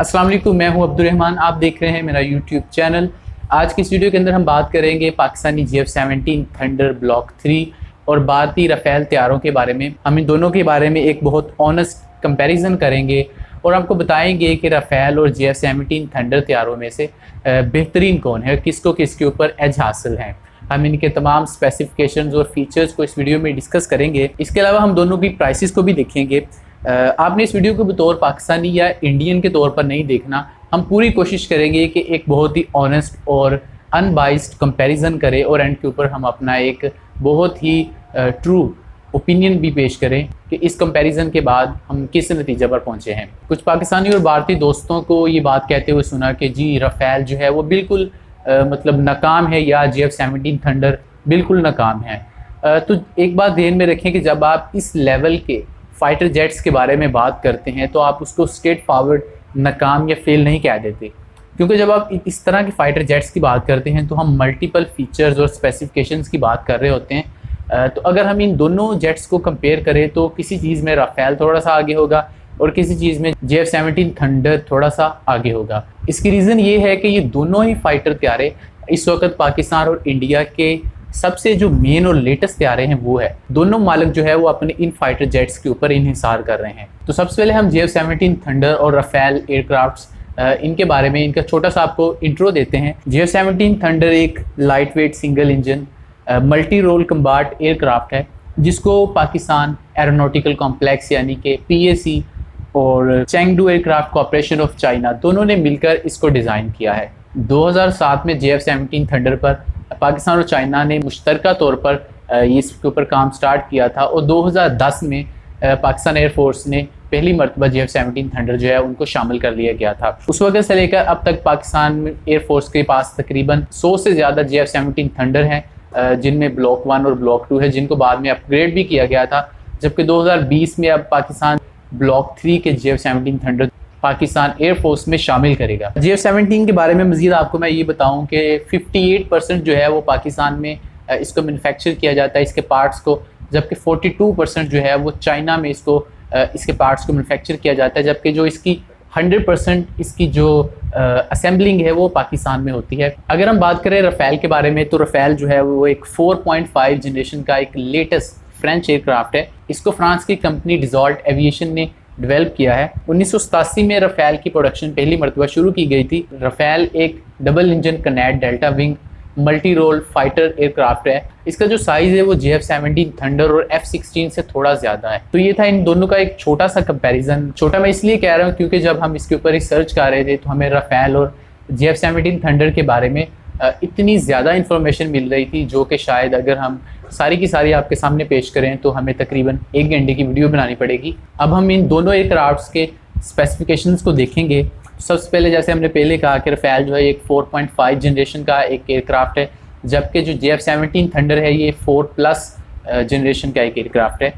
अस्सलाम वालेकुम, मैं हूं अब्दुल रहमान। आप देख रहे हैं मेरा यूट्यूब चैनल। आज की इस वीडियो के अंदर हम बात करेंगे पाकिस्तानी GF-17 थंडर ब्लॉक 3 और भारतीय राफेल तैयारों के बारे में। हम इन दोनों के बारे में एक बहुत ऑनेस्ट कंपैरिजन करेंगे और आपको बताएंगे कि राफेल और GF-17 थंडर तैयारों में से बेहतरीन कौन है, किसको किसके ऊपर एज हासिल है। हम इनके तमाम स्पेसिफिकेशंस और फीचर्स को इस वीडियो में डिस्कस करेंगे। इसके अलावा हम दोनों की प्राइसेस को भी देखेंगे। आपने इस वीडियो को बतौर पाकिस्तानी या इंडियन के तौर पर नहीं देखना। हम पूरी कोशिश करेंगे कि एक बहुत ही ऑनेस्ट और अनबाइस्ड कंपैरिजन करें और एंड के ऊपर हम अपना एक बहुत ही ट्रू ओपिनियन भी पेश करें कि इस कंपैरिजन के बाद हम किस नतीजे पर पहुंचे हैं। कुछ पाकिस्तानी और भारतीय दोस्तों को ये बात कहते हुए सुना कि जी राफेल जो है वो बिल्कुल मतलब नाकाम है या GF-17 थंडर बिल्कुल नाकाम है। तो एक बात ध्यान में रखें कि जब आप इस लेवल के फाइटर जेट्स के बारे में बात करते हैं तो आप उसको स्ट्रेट फॉरवर्ड नाकाम या फेल नहीं कह देते, क्योंकि जब आप इस तरह के फाइटर जेट्स की बात करते हैं तो हम मल्टीपल फीचर्स और स्पेसिफिकेशंस की बात कर रहे होते हैं। तो अगर हम इन दोनों जेट्स को कंपेयर करें तो किसी चीज़ में राफेल थोड़ा सा आगे होगा और किसी चीज़ में GF-17 थंडर थोड़ा सा आगे होगा। इसकी रीज़न ये है कि ये दोनों ही फाइटर तैयारे इस वक्त पाकिस्तान और इंडिया के सबसे जो मेन और लेटेस्ट तैयारे हैं वो है। दोनों मालिक जो है वो अपने इन फाइटर जेट्स के ऊपर इन्हिसार कर रहे हैं। तो सबसे पहले हम GF-17 थंडर और राफेल एयरक्राफ्ट्स इनके बारे में इनका छोटा सा आपको इंट्रो देते हैं। GF-17 थंडर एक light weight single engine multi role combat aircraft है जिसको पाकिस्तान एरोनॉटिकल कॉम्प्लेक्स यानी कि PAC और Chengdu aircraft corporation of China दोनों ने मिलकर इसको डिज़ाइन किया है। 2007 में GF-17 थंडर पर पाकिस्तान और चाइना ने मुश्तरका तौर पर इसके ऊपर काम स्टार्ट किया था और 2010 में पाकिस्तान एयरफोर्स ने पहली मरतबा GF-17 थंडर जो है उनको शामिल कर लिया गया था। उस वक्त से लेकर अब तक पाकिस्तान एयरफोर्स के पास तकरीबन 100 से ज़्यादा GF-17 थंडर हैं, जिनमें ब्लॉक 1 और ब्लॉक 2 है, जिनको बाद में अपग्रेड भी किया गया था। जबकि 2020 में अब पाकिस्तान ब्लॉक 3 के GF-17 थंडर पाकिस्तान एयरफोर्स में शामिल करेगा। GF-17 के बारे में मज़ीद आपको मैं ये बताऊं कि 58% जो है वो पाकिस्तान में इसको मैन्युफैक्चर किया जाता है इसके पार्ट्स को, जबकि 42% जो है वो चाइना में इसके पार्ट्स को मैन्युफैक्चर किया जाता है, जबकि जो इसकी 100% इसकी जो असेंबलिंग है वो पाकिस्तान में होती है। अगर हम बात करें राफेल के बारे में तो राफेल जो है वो एक 4.5 जनरेशन का एक लेटेस्ट फ्रेंच एयरक्राफ्ट है। इसको फ्रांस की कंपनी डिजॉल्ट एविएशन ने डेवलप किया है। 1987 में राफेल की प्रोडक्शन पहली मरतबा शुरू की गई थी। राफेल एक double engine canard delta wing multi role fighter aircraft है। इसका जो साइज़ है वो GF-17 थंडर और F-16 से थोड़ा ज़्यादा है। तो ये था इन दोनों का एक छोटा सा कंपैरिजन। छोटा मैं इसलिए कह रहा हूँ क्योंकि जब हम इसके ऊपर रिसर्च कर रहे थे तो हमें राफेल और GF-17 थंडर के बारे में इतनी ज़्यादा इन्फॉर्मेशन मिल रही थी जो कि शायद अगर हम सारी की सारी आपके सामने पेश करें तो हमें तकरीबन 1 घंटे की वीडियो बनानी पड़ेगी। अब हम इन दोनों एयरक्राफ्ट्स के स्पेसिफिकेशंस को देखेंगे। सबसे पहले जैसे हमने पहले कहा कि राफेल जो है एक 4.5 जनरेशन का एक एयरक्राफ्ट है, जबकि जो GF-17 थंडर है ये 4+ जनरेशन का एक एयरक्राफ्ट है।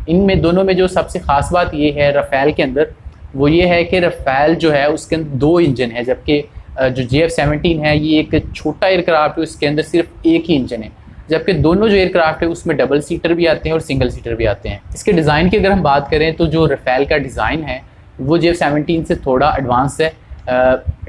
इनमें दोनों में जो सबसे ख़ास बात ये है राफेल के अंदर वो ये है कि राफेल जो है उसके अंदर 2 इंजन है, जबकि जो GF-17 है ये एक छोटा एयरक्राफ्ट है, उसके अंदर सिर्फ एक ही इंजन है। जबकि दोनों जो एयरक्राफ्ट है उसमें डबल सीटर भी आते हैं और सिंगल सीटर भी आते हैं। इसके डिज़ाइन की अगर हम बात करें तो जो राफेल का डिज़ाइन है वो GF-17 से थोड़ा एडवांस है।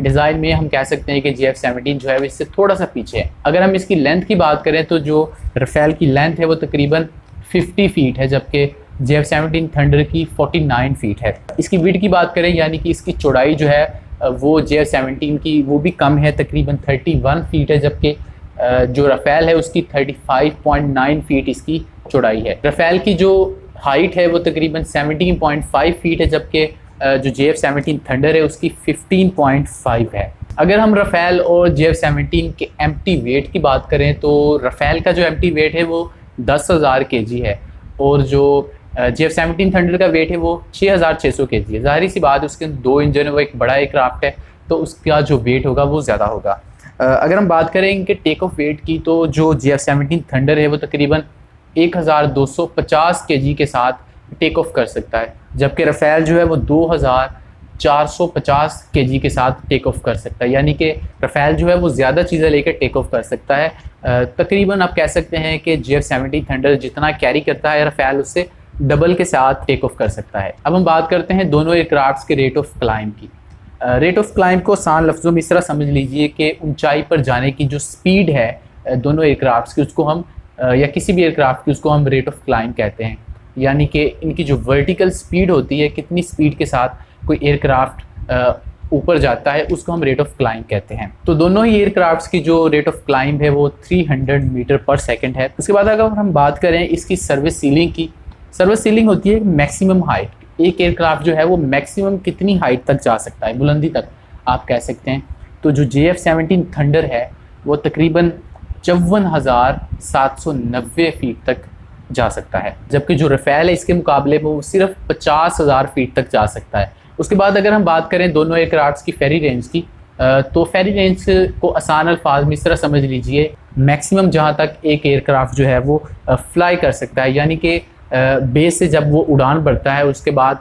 डिज़ाइन में हम कह सकते हैं कि GF-17 जो है वो इससे थोड़ा सा पीछे है। अगर हम इसकी लेंथ की बात करें तो जो राफेल की लेंथ है वो तकरीबन 50 फीट है, जबकि GF-17 थंडर की 49 फीट है। इसकी विड्थ की बात करें यानी कि इसकी चौड़ाई जो है वो GF-17 की वो भी कम है, तकरीबन 31 फीट है, जबकि जो राफेल है उसकी 35.9 फीट इसकी चौड़ाई है। राफेल की जो हाइट है वो तकरीबन 17.5 फीट है, जबकि जो GF-17 थंडर है उसकी 15.5 है। अगर हम राफेल और GF-17 के एम्प्टी वेट की बात करें तो राफेल का जो एम्प्टी वेट है वो 10,000 kg है और जो GF-17 थंडर का वेट है वो 6,600 kg है। ज़ाहिर सी बात है उसके 2 इंजन है, वो एक बड़ा एयरक्राफ्ट है तो उसका जो वेट होगा वो ज़्यादा होगा। अगर हम बात करें इनके टेक ऑफ वेट की तो जो GF-17 थंडर है वो तकरीबन 1,250 kg के साथ टेक ऑफ कर सकता है, जबकि राफेल जो है वो 2,450 kg के साथ टेक ऑफ कर सकता है। यानी कि राफेल जो है वो ज़्यादा चीज़ें लेकर टेक ऑफ कर सकता है। तकरीबन आप कह सकते हैं कि GF-17 थंडर जितना कैरी करता है राफेल उससे डबल के साथ टेक ऑफ कर सकता है। अब हम बात करते हैं दोनों एयरक्राफ्ट्स के रेट ऑफ क्लाइंब की। रेट ऑफ क्लाइंब को आसान लफ्ज़ों में इस तरह समझ लीजिए कि ऊंचाई पर जाने की जो स्पीड है दोनों एयरक्राफ्ट्स की, उसको हम या किसी भी एयरक्राफ्ट की, उसको हम रेट ऑफ क्लाइंब कहते हैं। यानी कि इनकी जो वर्टिकल स्पीड होती है, कितनी स्पीड के साथ कोई एयरक्राफ्ट ऊपर जाता है, उसको हम रेट ऑफ क्लाइंब कहते हैं। तो दोनों ही एयरक्राफ्ट्स की जो रेट ऑफ क्लाइंब है वो 300 मीटर पर सेकंड है। उसके बाद अगर हम बात करें इसकी सर्विस सीलिंग की, सर्विस सीलिंग होती है मैक्सिमम हाइट। एक एयरक्राफ्ट जो है वो मैक्सिमम कितनी हाइट तक जा सकता है, बुलंदी तक आप कह सकते हैं। तो जो JF-17 थंडर है वो तकरीबन 54,790 फीट तक जा सकता है, जबकि जो रफ़ेल है इसके मुकाबले में वो सिर्फ 50,000 फीट तक जा सकता है। उसके बाद अगर हम बात करें दोनों एयरक्राफ्ट्स की फेरी रेंज की, तो फेरी रेंज को आसान अल्फाज में इस तरह समझ लीजिए, मैक्सिमम जहाँ तक एक एयरक्राफ्ट जो है वो फ्लाई कर सकता है, यानी कि बेस से जब वो उड़ान भरता है उसके बाद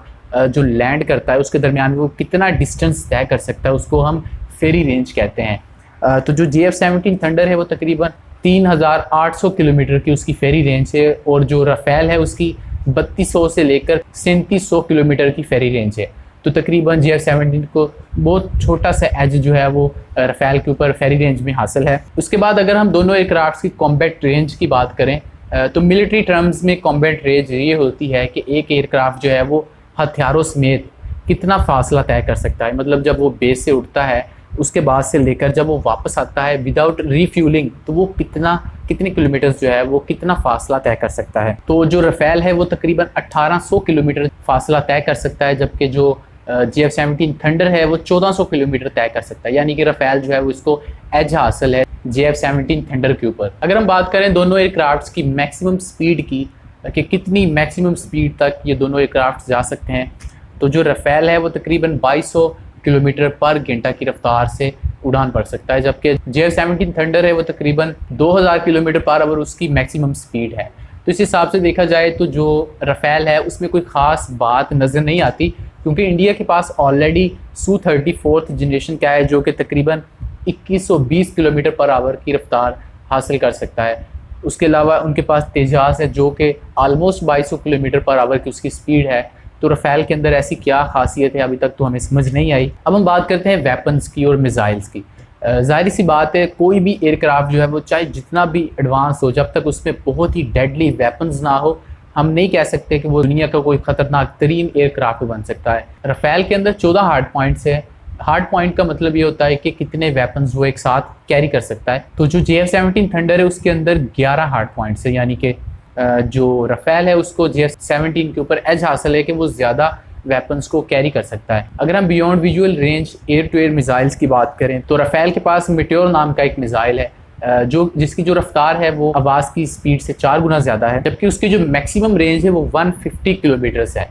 जो लैंड करता है उसके दरमियान वो कितना डिस्टेंस तय कर सकता है, उसको हम फेरी रेंज कहते हैं। तो जो JF-17 थंडर है वो तकरीबन 3,800 किलोमीटर की उसकी फेरी रेंज है, और जो रफ़ेल है उसकी 3200 से लेकर 3700 किलोमीटर की फेरी रेंज है। तो तकरीबन JF-17 को बहुत छोटा सा एज जो है वो रफ़ेल के ऊपर फेरी रेंज में हासिल है। उसके बाद अगर हम दोनों एयरक्राफ्ट की कॉम्बैट रेंज की बात करें, तो मिलिट्री टर्म्स में कॉम्बैट रेंज ये होती है कि एक एयरक्राफ्ट जो है वो हथियारों समेत कितना फासला तय कर सकता है। मतलब जब वो बेस से उड़ता है उसके बाद से लेकर जब वो वापस आता है विदाउट रीफ्यूलिंग, तो वो कितने किलोमीटर्स जो है वो कितना फासला तय कर सकता है। तो जो रफ़ेल है वो तकरीबन 1800 किलोमीटर फासला तय कर सकता है, जबकि जो JF-17 थंडर है वो 1400 किलोमीटर तय कर सकता है। यानी कि रफ़ेल जो है वो इसको एज हासिल है JF-17 थंडर के ऊपर। अगर हम बात करें दोनों एयरक्राफ्ट्स की मैक्सिमम स्पीड की, कि कितनी मैक्सिमम स्पीड तक ये दोनों एयरक्राफ्ट जा सकते हैं, तो जो रफ़ेल है वो तकरीबन 2200 किलोमीटर पर घंटा की रफ्तार से उड़ान भर सकता है, जबकि JF-17 थंडर है वो तकरीबन 2000 किलोमीटर पर आवर उसकी मैक्सिमम स्पीड है। तो इस हिसाब से देखा जाए तो जो रफ़ेल है उसमें कोई ख़ास बात नज़र नहीं आती, क्योंकि इंडिया के पास ऑलरेडी Su-30 4th जनरेशन का है जो कि तकरीबन 2120 किलोमीटर पर आवर की रफ्तार हासिल कर सकता है। उसके अलावा उनके पास तेजास है जो कि आलमोस्ट 2200 किलोमीटर पर आवर की उसकी स्पीड है। तो रफ़ेल के अंदर ऐसी क्या खासियत है अभी तक तो हमें समझ नहीं आई। अब हम बात करते हैं वेपन्स की और मिसाइल्स की। ज़ाहिर सी बात है कोई भी एयरक्राफ्ट जो है वो चाहे जितना भी एडवांस हो, जब तक उसमें बहुत ही डेडली वेपन्स ना हो, हम नहीं कह सकते कि वो दुनिया का कोई ख़तरनाक तरीन एयरक्राफ्ट बन सकता है। रफ़ेल के अंदर 14 हार्ड पॉइंट्स है। हार्ड पॉइंट का मतलब ये होता है कि कितने वेपन्स वो एक साथ कैरी कर सकता है। तो जो JF-17 थंडर है उसके अंदर 11 हार्ड पॉइंट्स है, यानी कि जो रफ़ेल है उसको JF-17 के ऊपर एज हासिल है कि वो ज़्यादा वेपन्स को कैरी कर सकता है। अगर हम beyond visual range air to air missiles की बात करें तो रफ़ेल के पास मेटेओर नाम का एक मिसाइल है जिसकी जो रफ्तार है वो आवाज़ की स्पीड से 4 गुना ज़्यादा है, जबकि उसकी जो मैक्सिमम रेंज है वो 150 किलोमीटर्स है।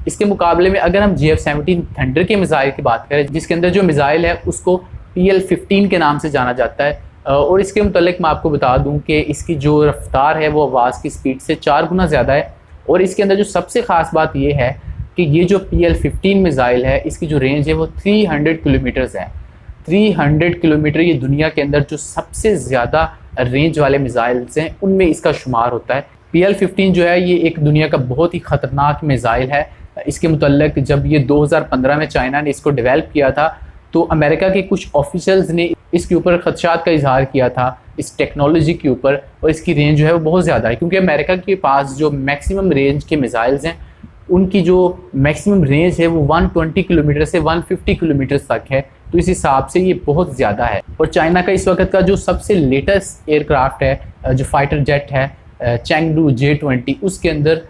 इसके मुकाबले में अगर हम JF-17 थंडर के मिसाइल की बात करें, जिसके अंदर जो मिसाइल है उसको PL-15 के नाम से जाना जाता है, और इसके मुतल्लिक मैं आपको बता दूं कि इसकी जो रफ्तार है वो आवाज़ की स्पीड से 4 गुना ज़्यादा है। और इसके अंदर जो सबसे ख़ास बात ये है कि ये जो PL-15 मिसाइल है इसकी जो रेंज है वो 300 किलोमीटर्स है। 300 किलोमीटर ये दुनिया के अंदर जो सबसे ज़्यादा रेंज वाले मिसाइल्स हैं उनमें इसका शुमार होता है। PL-15 जो है ये एक दुनिया का बहुत ही ख़तरनाक मिसाइल है। इसके मुतल्लिक जब ये 2015 में चाइना ने इसको डेवलप किया था तो अमेरिका के कुछ ऑफिशियल्स ने इसके ऊपर खदशात का इजहार किया था इस टेक्नोलॉजी के ऊपर, और इसकी रेंज जो है वो बहुत ज़्यादा है, क्योंकि अमेरिका के पास जो मैक्सिमम रेंज के मिसाइल्स हैं उनकी जो मैक्सिमम रेंज है वो 120 किलोमीटर से 150 किलोमीटर तक है। तो इस हिसाब से ये बहुत ज़्यादा है। और चाइना का इस वक्त का जो सबसे लेटेस्ट एयरक्राफ्ट है जो फाइटर जेट है चैंगडू J-20, उसके अंदर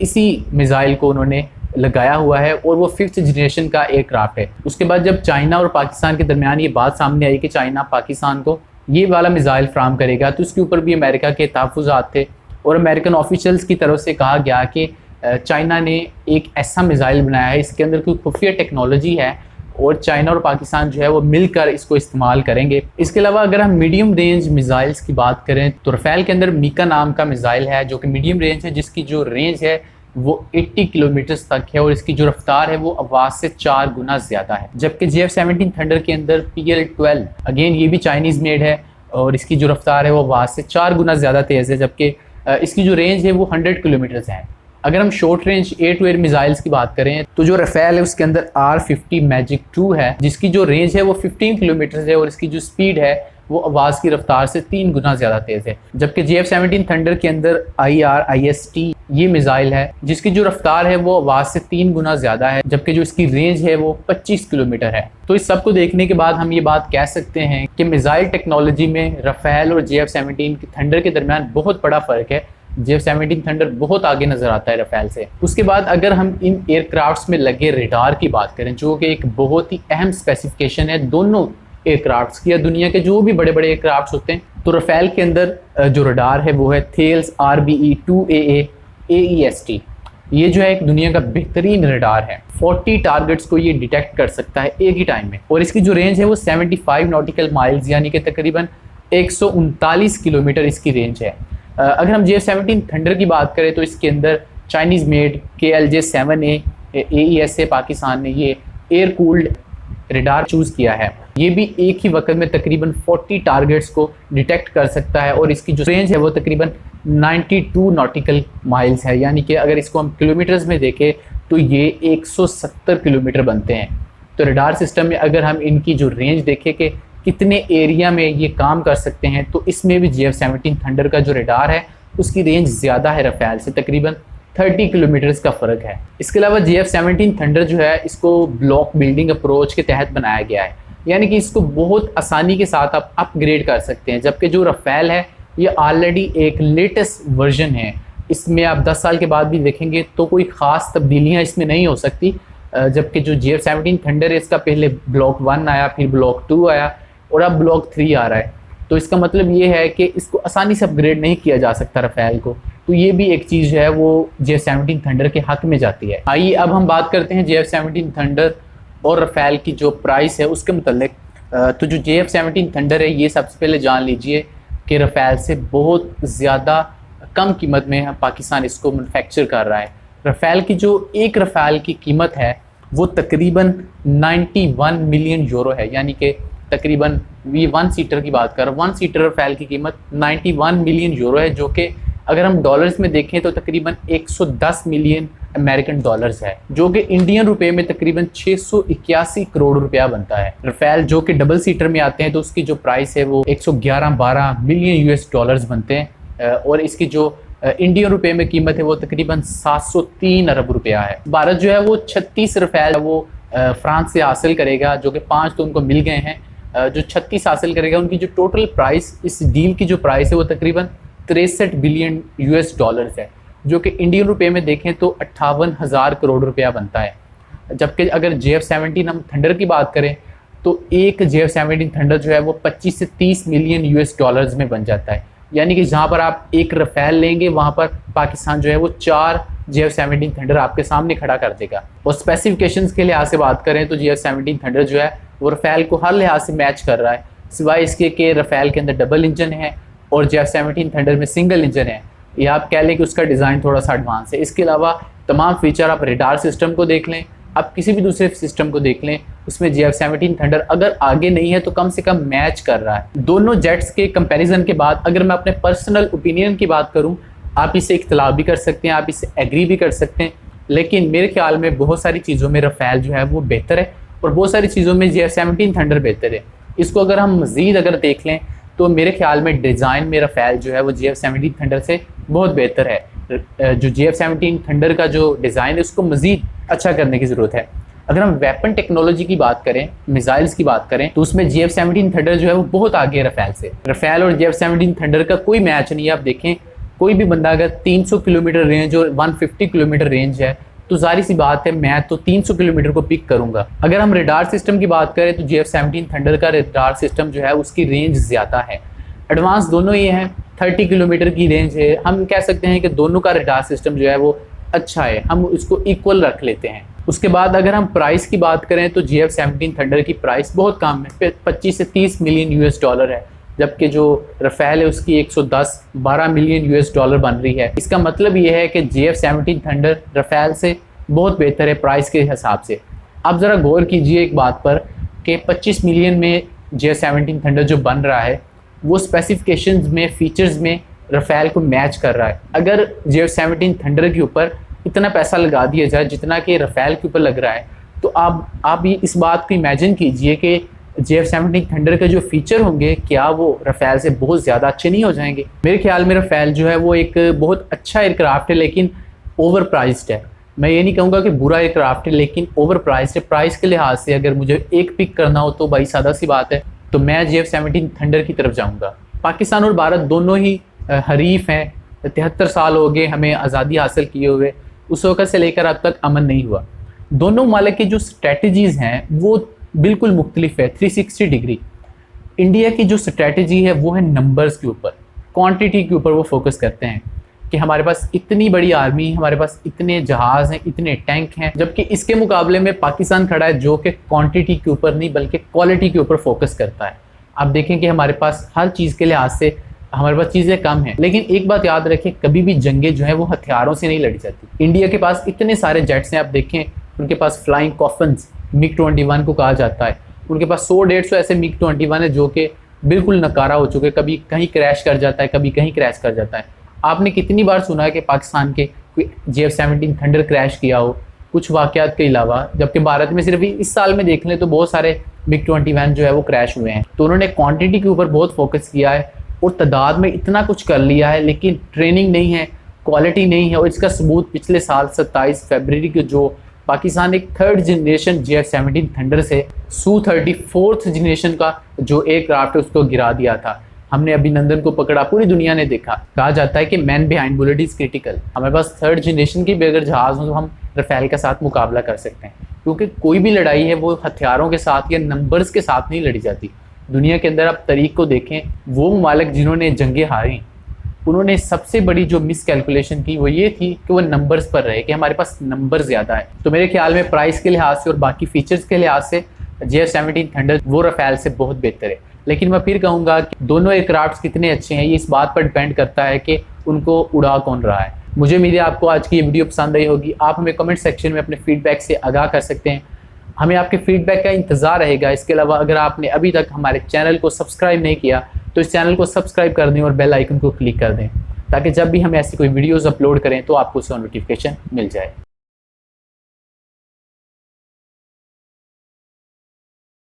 इसी मिसाइल को उन्होंने लगाया हुआ है और वो 5th जनरेशन का एयरक्राफ्ट है। उसके बाद जब चाइना और पाकिस्तान के दरमियान ये बात सामने आई कि चाइना पाकिस्तान को ये वाला मिसाइल फ्राहम करेगा, तो इसके ऊपर भी अमेरिका के तहफ़्फ़ुज़ात थे और अमेरिकन ऑफिशियल्स की तरफ से कहा गया कि चाइना ने एक ऐसा मिसाइल बनाया है, इसके अंदर कोई खुफिया टेक्नोलॉजी है और चाइना और पाकिस्तान जो है वो मिलकर इसको इस्तेमाल करेंगे। इसके अलावा अगर हम मीडियम रेंज मिसाइल्स की बात करें तो रफ़ेल के अंदर मीका नाम का मिसाइल है जो कि मीडियम रेंज है, जिसकी जो रेंज है वो 80 किलोमीटर्स तक है और इसकी जो रफ्तार है वो आवाज़ से 4 गुना ज़्यादा है। जबकि JF-17 थंडर के अंदर PL-12 अगेन ये भी चाइनीज़ मेड है और इसकी जो रफ्तार है वो आवाज़ से 4 गुना ज़्यादा तेज़ है, जबकि इसकी जो रेंज है वो 100 किलोमीटर्स है। अगर हम short range air to air missiles की बात करें तो जो रफेल है उसके अंदर R50 मैजिक 2 है, जिसकी जो रेंज है वो 15 किलोमीटर है और इसकी जो स्पीड है वो आवाज़ की रफ्तार से 3 गुना ज़्यादा तेज़ है। जबकि JF-17 थंडर के अंदर IR-IS-T ये मिसाइल है जिसकी जो रफ्तार है वो आवाज़ से 3 गुना ज़्यादा है, जबकि जो इसकी रेंज है वो 25 किलोमीटर है। तो इस सब को देखने के बाद हम ये बात कह सकते हैं कि मिसाइल टेक्नोलॉजी में रफेल और JF-17 थंडर के दरमियान बहुत बड़ा फ़र्क है। JF-17 थंडर बहुत आगे नज़र आता है रफेल से। उसके बाद अगर हम इन एयरक्राफ्ट्स में लगे रडार की बात करें, जो कि एक बहुत ही अहम स्पेसिफिकेशन है दोनों एयरक्राफ्ट्स की या दुनिया के जो भी बड़े बड़े एयरक्राफ्ट्स होते हैं, तो रफेल के अंदर जो रडार है वो है थेल्स RBE-2AA AEST। ये जो है एक दुनिया का बेहतरीन रडार है। 40 टारगेट्स को ये डिटेक्ट कर सकता है एक ही टाइम में, और इसकी जो रेंज है वो 75 नॉटिकल माइल्स यानी कि तकरीबन 139 किलोमीटर इसकी रेंज है। अगर हम JF-17 थंडर की बात करें तो इसके अंदर Chinese made KLJ-7A AESA Pakistan ने ये एयर कूल्ड रडार चूज़ किया है। ये भी एक ही वक्त में तकरीबन 40 टारगेट्स को डिटेक्ट कर सकता है और इसकी जो रेंज है वो तकरीबन 92 नॉटिकल माइल्स है, यानी कि अगर इसको हम किलोमीटर्स में देखें तो ये 170 किलोमीटर बनते हैं। तो रडार सिस्टम में अगर हम इनकी जो रेंज देखें कि कितने एरिया में ये काम कर सकते हैं, तो इसमें भी JF-17 थंडर का जो रडार है उसकी रेंज ज़्यादा है रफेल से, तकरीबन 30 किलोमीटर्स का फ़र्क है। इसके अलावा JF-17 थंडर जो है इसको ब्लॉक बिल्डिंग अप्रोच के तहत बनाया गया है, यानी कि इसको बहुत आसानी के साथ आप अपग्रेड कर सकते हैं। जबकि जो रफेल है ये ऑलरेडी एक लेटेस्ट वर्जन है, इसमें आप 10 साल के बाद भी देखेंगे तो कोई ख़ास तब्दीलियाँ इसमें नहीं हो सकती। जबकि जो JF-17 थंडर है इसका पहले ब्लॉक 1 आया, फिर ब्लॉक 2 आया और अब ब्लॉक 3 आ रहा है। तो इसका मतलब ये है कि इसको आसानी से अपग्रेड नहीं किया जा सकता रफेल को। तो ये भी एक चीज़ है वो JF-17 थंडर के हक में जाती है। आइए अब हम बात करते हैं JF-17 थंडर और रफेल की जो प्राइस है उसके मुतल्लिक। तो जो JF-17 थंडर है ये सबसे पहले जान लीजिए कि रफेल से बहुत ज़्यादा कम कीमत में पाकिस्तान इसको मैन्युफैक्चर कर रहा है। रफेल की जो एक रफेल की कीमत है वो तकरीबन 91 मिलियन यूरो है, यानी कि तकरीबन V1 सीटर की बात कर, 1 सीटर रफेल की कीमत 91 मिलियन यूरो है, जो कि अगर हम डॉलर्स में देखें तो तकरीबन 110 मिलियन अमेरिकन डॉलर्स है, जो कि इंडियन रुपए में तकरीबन 681 करोड़ रुपया बनता है। रफेल जो कि डबल सीटर में आते हैं तो उसकी जो प्राइस है वो 111-12 मिलियन US डॉलर्स बनते हैं, और इसकी जो इंडियन रुपए में कीमत है वो तकरीबन 703 अरब रुपया है। भारत जो है वो 36 रफेल वो फ्रांस से हासिल करेगा, जो कि 5 तो उनको मिल गए हैं। जो 36 हासिल करेगा उनकी जो टोटल प्राइस, इस डील की जो प्राइस है वो तकरीबन 63 बिलियन US डॉलर्स है, जो कि इंडियन रुपए में देखें तो 58,000 करोड़ रुपया बनता है। जबकि अगर JF-17 हम थंडर की बात करें तो एक JF-17 थंडर जो है वो 25 से 30 मिलियन US डॉलर्स में बन जाता है, यानी कि जहाँ पर आप एक रफेल लेंगे वहाँ पर पाकिस्तान जो है वो 4 JF-17 थंडर आपके सामने खड़ा कर देगा। और स्पेसिफिकेशंस के लिहाज से बात करें तो JF-17 थंडर जो है वो रफेल को हर लिहाज से मैच कर रहा है, सिवाय इसके कि रफेल के अंदर डबल इंजन है और JF-17 थंडर में सिंगल इंजन है। या आप कह लें कि उसका डिज़ाइन थोड़ा सा एडवांस है। इसके अलावा तमाम फीचर, आप रडार सिस्टम को देख लें, आप किसी भी दूसरे सिस्टम को देख लें, उसमें JF-17 थंडर अगर आगे नहीं है तो कम से कम मैच कर रहा है। दोनों जेट्स के कंपैरिजन के बाद अगर मैं अपने पर्सनल ओपिनियन की बात करूं, आप इससे इख्तलाफ भी कर सकते हैं, आप इससे एग्री भी कर सकते हैं, लेकिन मेरे ख्याल में बहुत सारी चीज़ों में रफेल जो है वो बेहतर है और बहुत सारी चीज़ों में JF-17 थंडर बेहतर है। इसको अगर हम मज़ीद अगर देख लें तो मेरे ख्याल में डिज़ाइन में रफेल जो है वो JF-17 थंडर से बहुत बेहतर है। जो JF-17 थंडर का जो डिज़ाइन है उसको मज़ीद अच्छा करने की ज़रूरत है। अगर हम वेपन टेक्नोलॉजी की बात करें, मिसाइल्स की बात करें, तो उसमें JF-17 थंडर जो है वो बहुत आगे है रफेल से। रफेल और JF-17 थंडर का कोई मैच नहीं है। आप देखें कोई भी बंदा अगर 300 किलोमीटर रेंज और 150 किलोमीटर रेंज है तो जाहिर सी बात है मैं तो 300 किलोमीटर को पिक करूंगा। अगर हम रडार सिस्टम की बात करें तो JF-17 थंडर का रडार सिस्टम जो है उसकी रेंज ज़्यादा है, एडवांस दोनों ये हैं, 30 किलोमीटर की रेंज है। हम कह सकते हैं कि दोनों का रडार सिस्टम जो है वो अच्छा है, हम इसको इक्वल रख लेते हैं। उसके बाद अगर हम प्राइस की बात करें तो JF-17 थंडर की प्राइस बहुत कम है, 25 से 30 मिलियन US डॉलर है, जबकि जो रफेल है उसकी 110-12 मिलियन US डॉलर बन रही है। इसका मतलब ये है कि JF-17 थंडर रफेल से बहुत बेहतर है प्राइस के हिसाब से। आप ज़रा गौर कीजिए एक बात पर कि 25 मिलियन में JF-17 थंडर जो बन रहा है वो स्पेसिफिकेशंस में, फीचर्स में रफेल को मैच कर रहा है। अगर JF-17 थंडर के ऊपर इतना पैसा लगा दिया जाए जितना कि रफ़ेल के ऊपर लग रहा है, तो आप ये इस बात को इमेजिन कीजिए कि JF-17 थंडर के जो फीचर होंगे क्या वो रफ़ेल से बहुत ज़्यादा अच्छे नहीं हो जाएंगे। मेरे ख्याल में रफ़ेल जो है वो एक बहुत अच्छा एयरक्राफ्ट है, लेकिन ओवर प्राइस्ड है। मैं ये नहीं कहूँगा कि बुरा एयरक्राफ्ट है, लेकिन ओवर प्राइस्ड है। प्राइस के लिहाज से अगर मुझे एक पिक करना हो तो भाई सादा सी बात है, तो मैं JF-17 थंडर की तरफ जाऊँगा। पाकिस्तान और भारत दोनों ही हरीफ हैं। 73 साल हो गए हमें आज़ादी हासिल किए हुए, उस वक़्त से लेकर अब तक अमन नहीं हुआ। दोनों ममालिक की जो स्ट्रेटजीज़ हैं वो बिल्कुल मुख्तलिफ है, 360 डिग्री। इंडिया की जो स्ट्रेटजी है वो है नंबर्स के ऊपर, क्वांटिटी के ऊपर वो फोकस करते हैं कि हमारे पास इतनी बड़ी आर्मी है, हमारे पास इतने जहाज़ हैं, इतने टैंक हैं। जबकि इसके मुकाबले में पाकिस्तान खड़ा है जो कि क्वांटिटी के ऊपर नहीं बल्कि क्वालिटी के ऊपर फोकस करता है। आप देखें कि हमारे पास हर चीज़ के लिहाज से हमारे पास चीज़ें कम हैं, लेकिन एक बात याद रखें, कभी भी जंगें जो हैं वो हथियारों से नहीं लड़ी जाती। इंडिया के पास इतने सारे जेट्स हैं, आप देखें उनके पास फ्लाइंग कॉफन्स MiG-21 को कहा जाता है। उनके पास 100-150 ऐसे MiG-21 है जो कि बिल्कुल नकारा हो चुके, कभी कहीं क्रैश कर जाता है, कभी कहीं क्रैश कर जाता है। आपने कितनी बार सुना है कि पाकिस्तान के कोई JF-17 थंडर क्रैश किया हो कुछ वाक़यात के अलावा, जबकि भारत में सिर्फ इस साल में देख लें तो बहुत सारे MiG-21 जो है वो क्रैश हुए हैं। तो उन्होंने क्वांटिटी के ऊपर बहुत फोकस किया है और तादाद में इतना कुछ कर लिया है, लेकिन ट्रेनिंग नहीं है, क्वालिटी नहीं है। और इसका सबूत पिछले साल 27 फरवरी को जो पाकिस्तान एक 3rd जनरेशन JF-17 थंडर से Su-30 4th जनरेशन का जो एयरक्राफ्ट है उसको गिरा दिया था। हमने अभिनंदन को पकड़ा, पूरी दुनिया ने देखा। कहा जाता है कि man behind bullet is critical. हमारे पास 3rd जनरेशन की भी अगर जहाज़ हो तो हम रफ़ेल के साथ मुकाबला कर सकते हैं, क्योंकि कोई भी लड़ाई है वो हथियारों के साथ या नंबर्स के साथ नहीं लड़ी जाती। दुनिया के अंदर आप तारीख को देखें, वो ममालिक जिन्होंने जंगें हारी उन्होंने सबसे बड़ी जो मिस कैलकुलेशन की वो ये थी कि वो नंबर्स पर रहे कि हमारे पास नंबर ज़्यादा है। तो मेरे ख्याल में प्राइस के लिहाज से और बाकी फीचर्स के लिहाज से JF-17 थंडर वो रफ़ेल से बहुत बेहतर है। लेकिन मैं फिर कहूँगा कि दोनों एयरक्राफ्ट कितने अच्छे हैं ये इस बात पर डिपेंड करता है कि उनको उड़ा कौन रहा है। मुझे उम्मीद है आपको आज की ये वीडियो पसंद आई होगी। आप हमें कमेंट सेक्शन में अपने फीडबैक से आगाह कर सकते हैं, हमें आपके फीडबैक का इंतज़ार रहेगा। इसके अलावा अगर आपने अभी तक हमारे चैनल को सब्सक्राइब नहीं किया तो इस चैनल को सब्सक्राइब कर दें और बेल आइकन को क्लिक कर दें, ताकि जब भी हम ऐसी कोई वीडियोज़ अपलोड करें तो आपको उसका नोटिफिकेशन मिल जाए।